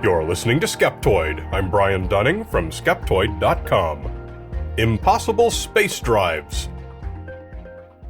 You're listening to Skeptoid. I'm Brian Dunning from Skeptoid.com. Impossible space drives.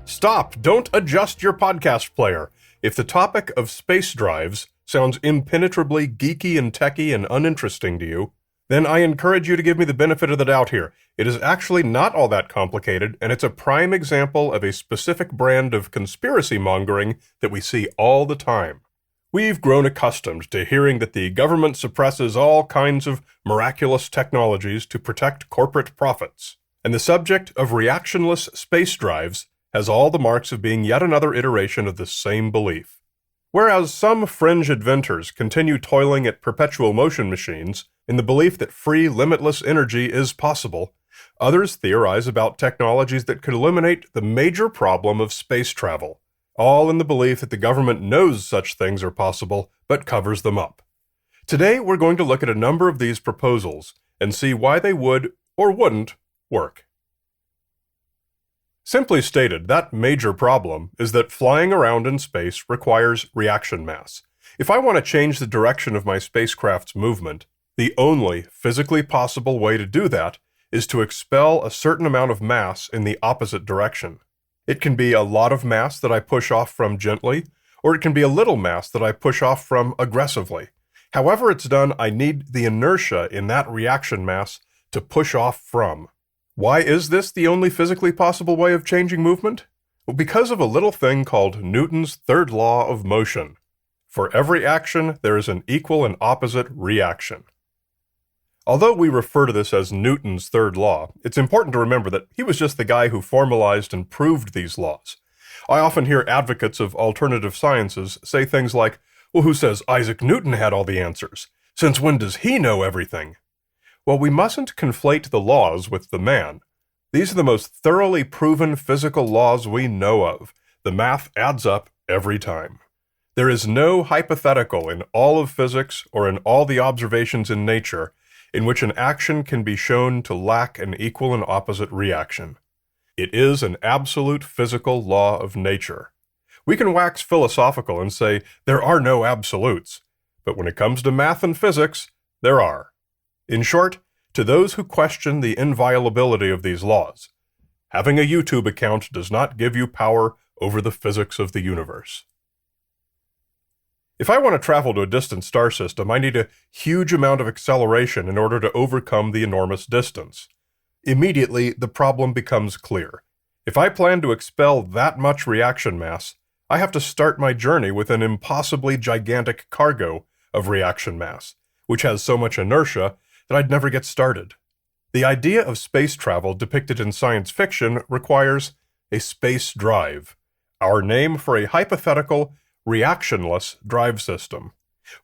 Stop! Don't adjust your podcast player. If the topic of space drives sounds impenetrably geeky and techy and uninteresting to you, then I encourage you to give me the benefit of the doubt here. It is actually not all that complicated, and it's a prime example of a specific brand of conspiracy mongering that we see all the time. We've grown accustomed to hearing that the government suppresses all kinds of miraculous technologies to protect corporate profits, and the subject of reactionless space drives has all the marks of being yet another iteration of this same belief. Whereas some fringe inventors continue toiling at perpetual motion machines in the belief that free, limitless energy is possible, others theorize about technologies that could eliminate the major problem of space travel, all in the belief that the government knows such things are possible, but covers them up. Today, we're going to look at a number of these proposals and see why they would or wouldn't work. Simply stated, that major problem is that flying around in space requires reaction mass. If I want to change the direction of my spacecraft's movement, the only physically possible way to do that is to expel a certain amount of mass in the opposite direction. It can be a lot of mass that I push off from gently, or it can be a little mass that I push off from aggressively. However it's done, I need the inertia in that reaction mass to push off from. Why is this the only physically possible way of changing movement? Well, because of a little thing called Newton's third law of motion. For every action, there is an equal and opposite reaction. Although we refer to this as Newton's third law, it's important to remember that he was just the guy who formalized and proved these laws. I often hear advocates of alternative sciences say things like, well, who says Isaac Newton had all the answers? Since when does he know everything? Well, we mustn't conflate the laws with the man. These are the most thoroughly proven physical laws we know of. The math adds up every time. There is no hypothetical in all of physics or in all the observations in nature in which an action can be shown to lack an equal and opposite reaction. It is an absolute physical law of nature. We can wax philosophical and say there are no absolutes, but when it comes to math and physics, there are. In short, to those who question the inviolability of these laws, having a YouTube account does not give you power over the physics of the universe. If I want to travel to a distant star system, I need a huge amount of acceleration in order to overcome the enormous distance. Immediately, the problem becomes clear. If I plan to expel that much reaction mass, I have to start my journey with an impossibly gigantic cargo of reaction mass, which has so much inertia that I'd never get started. The idea of space travel depicted in science fiction requires a space drive, our name for a hypothetical reactionless drive system.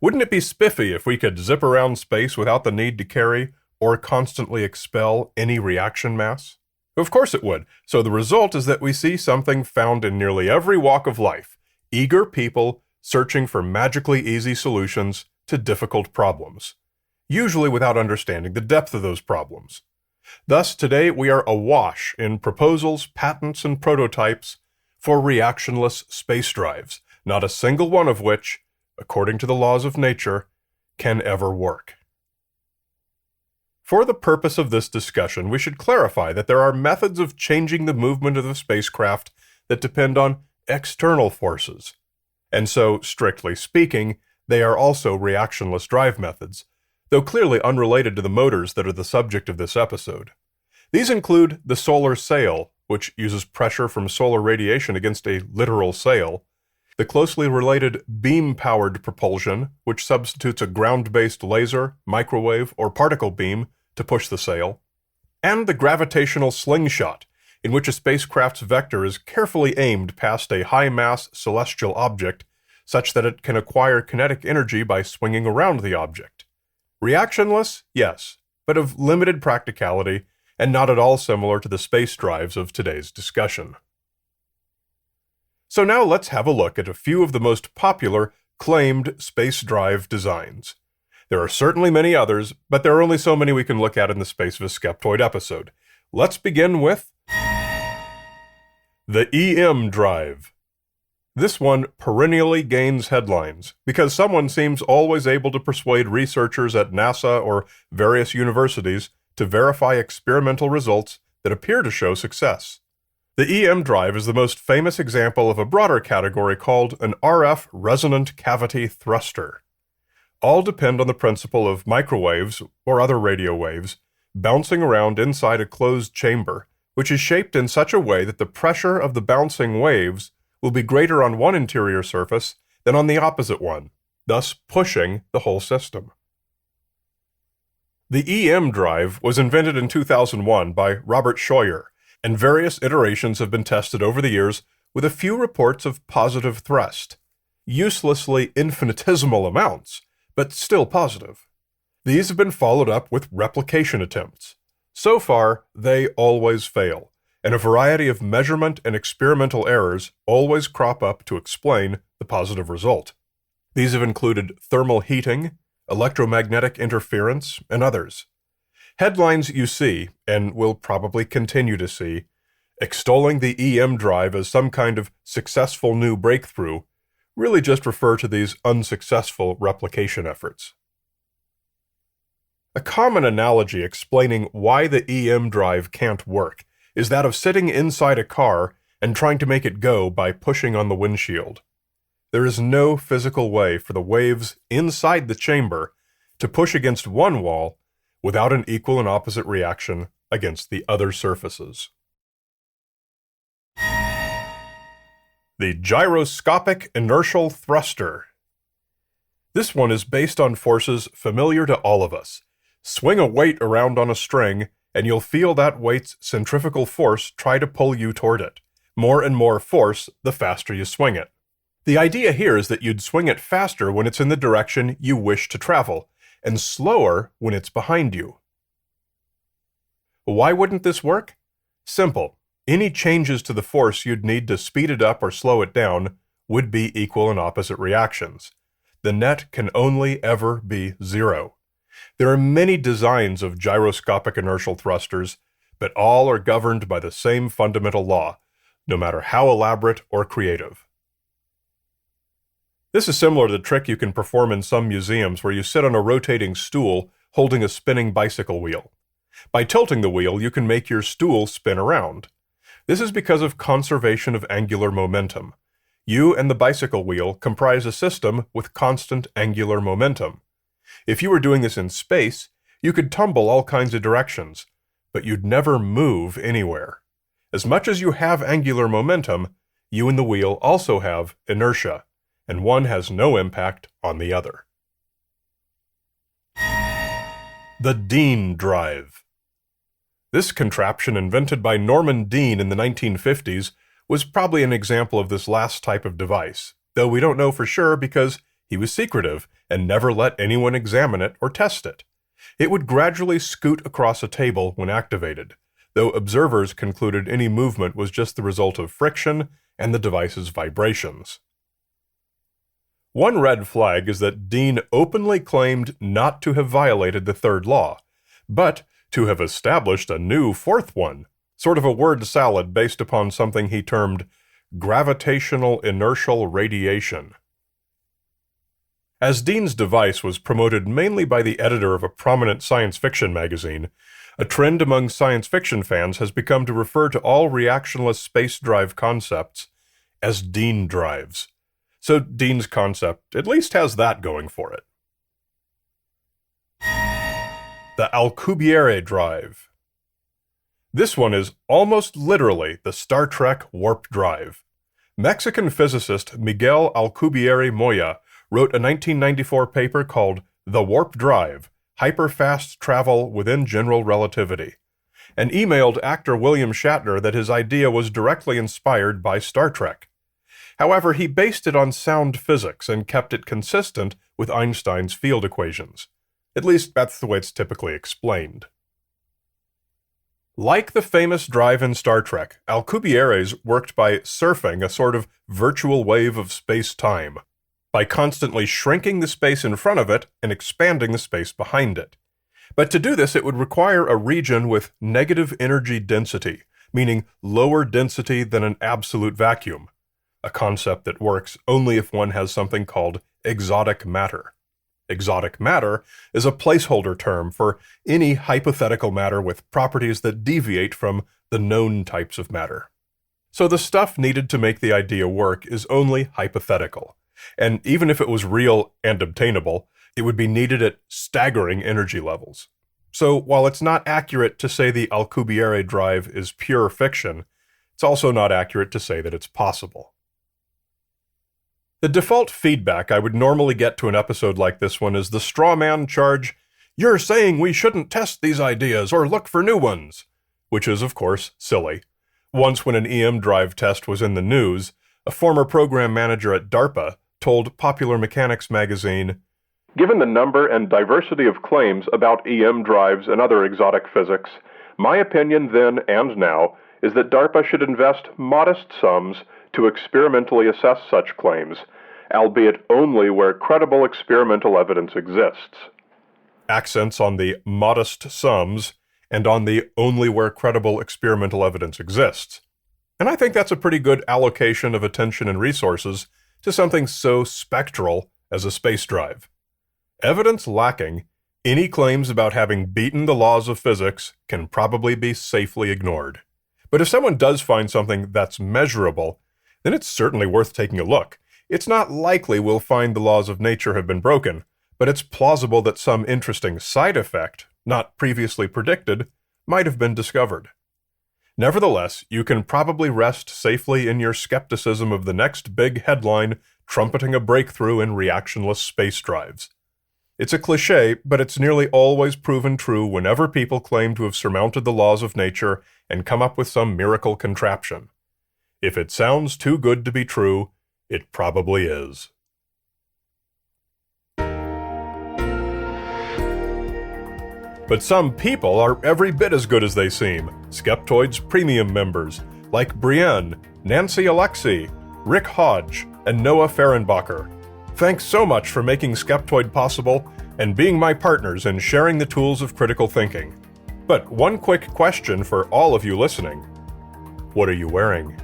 Wouldn't it be spiffy if we could zip around space without the need to carry or constantly expel any reaction mass? Of course it would. So the result is that we see something found in nearly every walk of life: eager people searching for magically easy solutions to difficult problems, usually without understanding the depth of those problems. Thus, today we are awash in proposals, patents, and prototypes for reactionless space drives, not a single one of which, according to the laws of nature, can ever work. For the purpose of this discussion, we should clarify that there are methods of changing the movement of the spacecraft that depend on external forces. And so, strictly speaking, they are also reactionless drive methods, though clearly unrelated to the motors that are the subject of this episode. These include the solar sail, which uses pressure from solar radiation against a literal sail, the closely related beam-powered propulsion, which substitutes a ground-based laser, microwave, or particle beam to push the sail, and the gravitational slingshot, in which a spacecraft's vector is carefully aimed past a high-mass celestial object such that it can acquire kinetic energy by swinging around the object. Reactionless? Yes, but of limited practicality and not at all similar to the space drives of today's discussion. So now let's have a look at a few of the most popular claimed space drive designs. There are certainly many others, but there are only so many we can look at in the space of a Skeptoid episode. Let's begin with the EM drive. This one perennially gains headlines because someone seems always able to persuade researchers at NASA or various universities to verify experimental results that appear to show success. The EM drive is the most famous example of a broader category called an RF resonant cavity thruster. All depend on the principle of microwaves, or other radio waves, bouncing around inside a closed chamber, which is shaped in such a way that the pressure of the bouncing waves will be greater on one interior surface than on the opposite one, thus pushing the whole system. The EM drive was invented in 2001 by Robert Scheuer, and various iterations have been tested over the years with a few reports of positive thrust. Uselessly infinitesimal amounts, but still positive. These have been followed up with replication attempts. So far, they always fail, and a variety of measurement and experimental errors always crop up to explain the positive result. These have included thermal heating, electromagnetic interference, and others. Headlines you see, and will probably continue to see, extolling the EM drive as some kind of successful new breakthrough, really just refer to these unsuccessful replication efforts. A common analogy explaining why the EM drive can't work is that of sitting inside a car and trying to make it go by pushing on the windshield. There is no physical way for the waves inside the chamber to push against one wall without an equal and opposite reaction against the other surfaces. The gyroscopic inertial thruster. This one is based on forces familiar to all of us. Swing a weight around on a string, and you'll feel that weight's centrifugal force try to pull you toward it. More and more force the faster you swing it. The idea here is that you'd swing it faster when it's in the direction you wish to travel, and slower when it's behind you. Why wouldn't this work? Simple. Any changes to the force you'd need to speed it up or slow it down would be equal and opposite reactions. The net can only ever be zero. There are many designs of gyroscopic inertial thrusters, but all are governed by the same fundamental law, no matter how elaborate or creative. This is similar to the trick you can perform in some museums where you sit on a rotating stool holding a spinning bicycle wheel. By tilting the wheel, you can make your stool spin around. This is because of conservation of angular momentum. You and the bicycle wheel comprise a system with constant angular momentum. If you were doing this in space, you could tumble all kinds of directions, but you'd never move anywhere. As much as you have angular momentum, you and the wheel also have inertia, and one has no impact on the other. The Dean drive. This contraption, invented by Norman Dean in the 1950s, was probably an example of this last type of device, though we don't know for sure because he was secretive and never let anyone examine it or test it. It would gradually scoot across a table when activated, though observers concluded any movement was just the result of friction and the device's vibrations. One red flag is that Dean openly claimed not to have violated the third law, but to have established a new fourth one, sort of a word salad based upon something he termed gravitational inertial radiation. As Dean's device was promoted mainly by the editor of a prominent science fiction magazine, a trend among science fiction fans has become to refer to all reactionless space drive concepts as Dean drives. So Dean's concept at least has that going for it. The Alcubierre drive. This one is almost literally the Star Trek warp drive. Mexican physicist Miguel Alcubierre Moya wrote a 1994 paper called The Warp Drive, Hyperfast Travel Within General Relativity, and emailed actor William Shatner that his idea was directly inspired by Star Trek. However, he based it on sound physics and kept it consistent with Einstein's field equations. At least that's the way it's typically explained. Like the famous drive in Star Trek, Alcubierre's worked by surfing a sort of virtual wave of space-time, by constantly shrinking the space in front of it and expanding the space behind it. But to do this, it would require a region with negative energy density, meaning lower density than an absolute vacuum. a concept that works only if one has something called exotic matter. Exotic matter is a placeholder term for any hypothetical matter with properties that deviate from the known types of matter. So the stuff needed to make the idea work is only hypothetical, and even if it was real and obtainable, it would be needed at staggering energy levels. So while it's not accurate to say the Alcubierre drive is pure fiction, it's also not accurate to say that it's possible. The default feedback I would normally get to an episode like this one is the straw man charge, "You're saying we shouldn't test these ideas or look for new ones," which is, of course, silly. Once when an EM drive test was in the news, a former program manager at DARPA told Popular Mechanics magazine, "Given the number and diversity of claims about EM drives and other exotic physics, my opinion then and now is that DARPA should invest modest sums to experimentally assess such claims, albeit only where credible experimental evidence exists." Accents on the modest sums and on the only where credible experimental evidence exists. And I think that's a pretty good allocation of attention and resources to something so spectral as a space drive. Evidence lacking, any claims about having beaten the laws of physics can probably be safely ignored. But if someone does find something that's measurable, then it's certainly worth taking a look. It's not likely we'll find the laws of nature have been broken, but it's plausible that some interesting side effect, not previously predicted, might have been discovered. Nevertheless, you can probably rest safely in your skepticism of the next big headline trumpeting a breakthrough in reactionless space drives. It's a cliché, but it's nearly always proven true whenever people claim to have surmounted the laws of nature and come up with some miracle contraption. If it sounds too good to be true, it probably is. But some people are every bit as good as they seem. Skeptoid's premium members, like Brienne, Nancy Alexi, Rick Hodge, and Noah Fehrenbacher. Thanks so much for making Skeptoid possible and being my partners in sharing the tools of critical thinking. But one quick question for all of you listening. What are you wearing?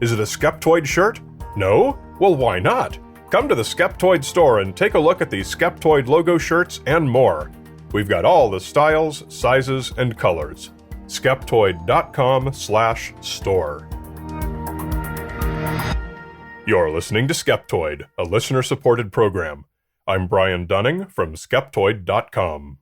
Is it a Skeptoid shirt? No? Well, why not? Come to the Skeptoid store and take a look at the Skeptoid logo shirts and more. We've got all the styles, sizes, and colors. Skeptoid.com/store. You're listening to Skeptoid, a listener-supported program. I'm Brian Dunning from Skeptoid.com.